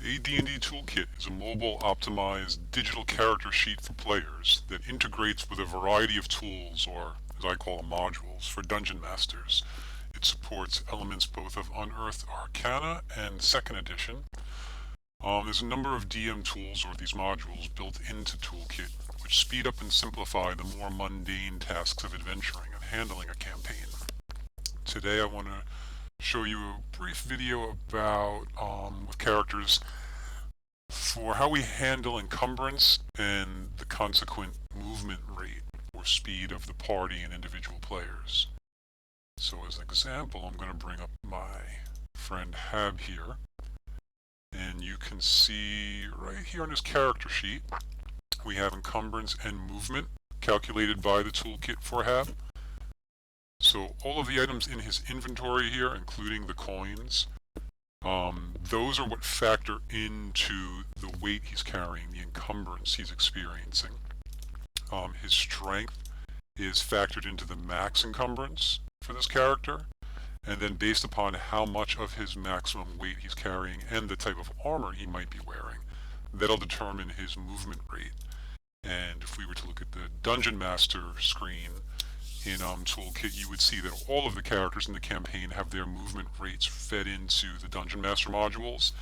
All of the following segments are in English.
AD&D Toolkit is a mobile-optimized digital character sheet for players that integrates with a variety of tools, or as I call them, modules, for Dungeon Masters. It supports elements both of Unearthed Arcana and 2nd Edition. There's a number of DM tools, or these modules, built into Toolkit, which speed up and simplify the more mundane tasks of adventuring and handling a campaign. Today I want to show you a brief video about with characters for how we handle encumbrance and the consequent movement rate or speed of the party and individual players. So as an example, I'm going to bring up my friend Hab here, and you can see right here on his character sheet we have encumbrance and movement calculated by the toolkit for Hab. So all of the items in his inventory here, including the coins, those are what factor into the weight he's carrying, the encumbrance he's experiencing. His strength is factored into the max encumbrance for this character, and then based upon how much of his maximum weight he's carrying and the type of armor he might be wearing, that'll determine his movement rate. And if we were to look at the Dungeon Master screen in Toolkit, you would see that all of the characters in the campaign have their movement rates fed into the Dungeon Master modules,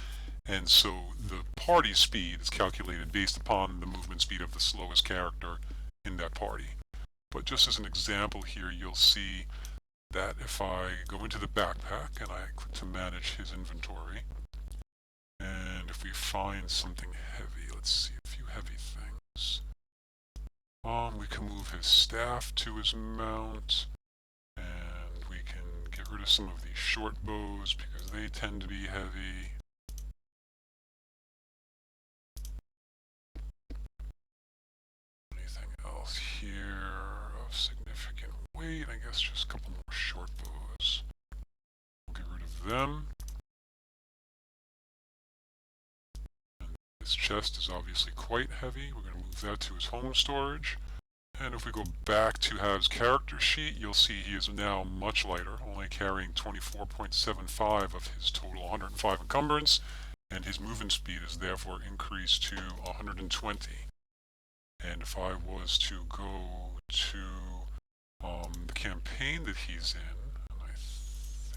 and so the party speed is calculated based upon the movement speed of the slowest character in that party. But just as an example here, you'll see that if I go into the backpack and I click to manage his inventory, and if we find something heavy, let's see, a few heavy things. We can move his staff to his mount, and we can get rid of some of these short bows because they tend to be heavy. Anything else here of significant weight? I guess just a couple more short bows. We'll get rid of them. And his chest is obviously quite heavy. We're going to move that to his home storage. And if we go back to Hab's character sheet, you'll see he is now much lighter, only carrying 24.75 of his total 105 encumbrance, and his movement speed is therefore increased to 120. And if I was to go to the campaign that he's in, and I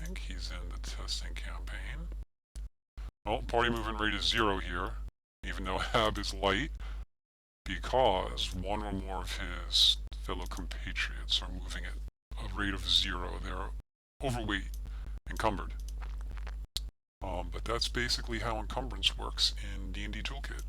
think he's in the testing campaign, well, party movement rate is 0 here, even though Hab is light, because one or more of his fellow compatriots are moving at a rate of 0. They're overweight, encumbered. But that's basically how encumbrance works in D&D Toolkit.